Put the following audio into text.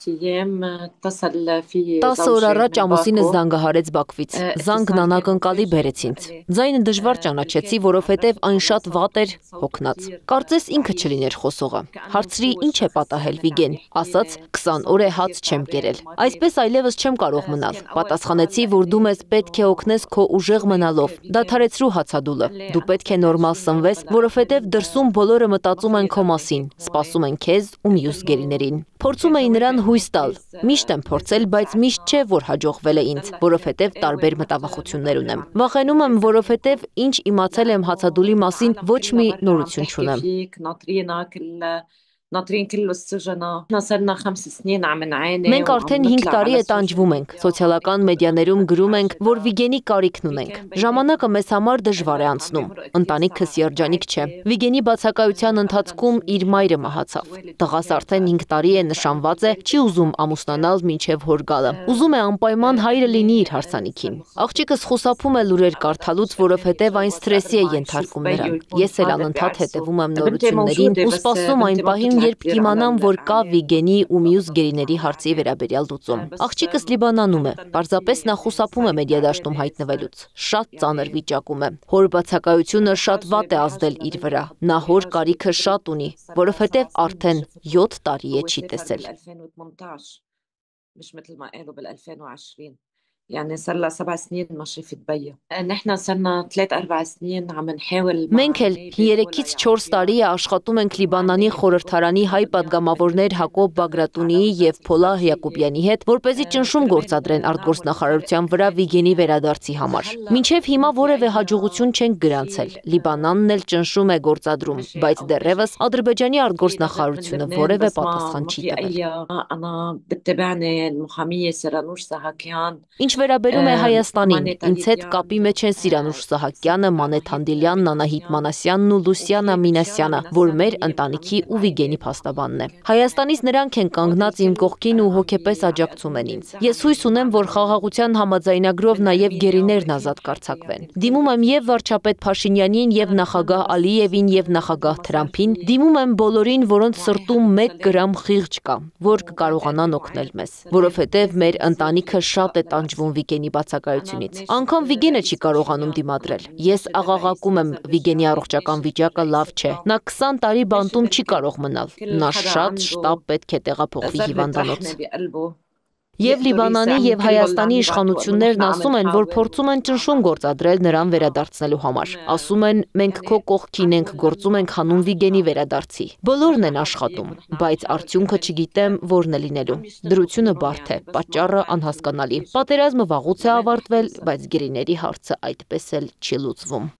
أيام اتصل في 10 օր زوجي առաջ من ամուսինս باكو զանգահարեց Բաքվից։ Զանգն اتصال كان անակնկալի مفاجئ բերեց ինձ։ لإلي Ձայնը դժվար ճանաչեցի, بالكاد որովհետև այն عرفت շատ վատ էր, من صوتي հոգնած։ كتير Կարծես ինքը ضعيف չլիներ խոսողը։ كأنه Հարցրի هو ինչ է الشخص պատահել اللي عم Վիգեն։ يحكي Ասաց لي 20 օր صوته է كتير հաց չեմ تعبان կերել։ ومريض Այսպես այլևս չեմ կարող մնալ։ كان أول سؤال Պատասխանեցի, որ դու لإلي մեզ պետք է إنه օգնես քո ուժեղ شو هيك մնալով։ فيجن Դադարեցրու հացադուլը։ قال لي Դու أنا պետք է صرت նորմալ 20 يوم սնվես, بلا որովհետև أكل դրսում բոլորը ما մտածում են في քո قدرت մասին, آكل هون սպասում են քեզ ու قلت մյուս له գերիներին։ كان Փորձում էի جوابي նրան հույս տալ։ مركز Միշտ եմ փորձել, բայց نرجع միշտ չէ, որ لنا հաջողվել է ինձ, ضلك որովհետև قاوي տարբեր ورحت մտավախություններ ունեմ։ لدكتور عم Վախենում եմ, يحكي որովհետև ինչ իմացել եմ հացադուլի لأنه մասին, العالم ոչ كلها մի برا عم նորություն تحكي չունեմ։ فيك ناطرين كل السجناء احنا صرنا 5 سنين عم نعاني Մենք وعم արդեն 5 نطلع տարի على է տանջվում السوشيال ենք, ميديا وعم սոցիալական يحكوا انه մեդիաներում بدك գրում ենք, որ عجلة Վիգենի կարիքն في ունենք։ كان Ժամանակը بيناتنا մեզ համար դժվար է عم անցնում։ بمرق كتير Ընտանիքս صعب երջանիկ չէ։ بحياتي Վիգենի բացակայության أبدا ընթացքում شيء իր մայրը մահացավ։ طويل Տղաս بالحياة արդեն 5 տարի է նշանված է, չի ուզում ամուսնանալ մինչև հոր գալը։ Ուզում է անպայման հայրը լինի իր հարսանիքին։ Աղջիկս խուսափում է լուրեր կարդալուց, որովհետև այն սթրեսի է ենթարկում նրան։ Ես էլ անընդհատ հետևում եմ بنتي նորություններին موجودة ու بس սպասում այն بنتي ما պահին, بتطلع երբ كثير կիմանամ, որ կա عليه Վիգենի ու մյուս գերիների հարցի վերաբերյալ լուծում։ Աղջիկս Լիբանանում է, պարզապես նա խուսափում է մեդիադաշտում հայտնվելուց։ Շատ ծանր վիճակում է։ Հոր բացակայությունը շատ վատ է ազդել իր վրա։ Նա հոր կարիքը շատ ունի, որովհետև արդեն 7 տարի է هو չի سافر տեսել։ بال 2018 مش مثل ما قالوا بال 2020 يعني صار لها 7 سنين ما شافت بيها نحن صرنا 3 4 سنين عم نحاول Մենք مع էլ هيدي الدولة 3-ից 4 տարի է աշխատում ենք Լիբանանի խորհրդարանի հայ падգամավորներ Հակոբ Բագրատունիի եւ Փոլահ Յակոբյանի հետ, որպեսզի ճնշում գործադրեն արտգործնախարարության վրա Վիգենի վերադարձի համար։ Մինչև հիմա որևէ հաջողություն չենք գրանցել։ Լիբանանն էլ ճնշում է գործադրում, բայց դեռևս Ադրբեջանի արտգործնախարարությունը որևէ بس պատասխան ما չի في տվել։ اي انا بتتابعني المحاميه سيرانوش سهاكيان Ինչ վերաբերում է Հայաստանին, մանե ինձ հետ Տալիբյան, կապի մեջ են Սիրանուշ Սահակյանը, Մանեթ Հանդիլյանն, Անահիտ Մանասյանն ու Լուսիանա Մինասյանը, որ մեր ընտանիքի ու Վիգենի փաստաբանն է։ Հայաստանից նրանք են կանգնած իմ կողքին ու հոգեպես աջակցում են ինձ։ Ես հույս ունեմ, որ խաղաղության համաձայնագրով նաև գերիներն ազատ կարձակվեն։ Դիմում եմ եւ վարչապետ Փաշինյանին, եւ նախագահ Ալիևին, եւ նախագահ Թրամփին, դիմում եմ բոլորին, որոնց սրտում 1 գրամ խիղճ կա, որ կկարողանան օգնել մեզ, որովհետեւ մեր ընտանիքը շատ է տանջվում Վիգենի բացակայությունից։ Անգամ Վիգենը չի կարողանում դիմադրել։ Ես աղաղակում եմ, Վիգենի առողջական վիճակը լավ չէ։ Նա 20 տարի բանտում չի կարող մնալ։ Նա շատ շտապ պետք է տեղափոխվի հիվանդանոց։ Եվ Լիբանանի եւ Հայաստանի իշխանություններն ասում են, որ փորձում են ճնշում գործադրել նրան վերադարձնելու համար։ Ասում են, մենք քո կողքին ենք, գործում ենք հանուն Վիգենի վերադարձի։ Բոլորն են աշխատում, բայց արդյունքը չգիտեմ որն է լինելու։ Դրությունը բարդ է, պատճառը անհասկանալի։ Պատերազմը վաղուց է ավարտվել, բայց գերիների հարցը այդպես էլ չի լուծվում։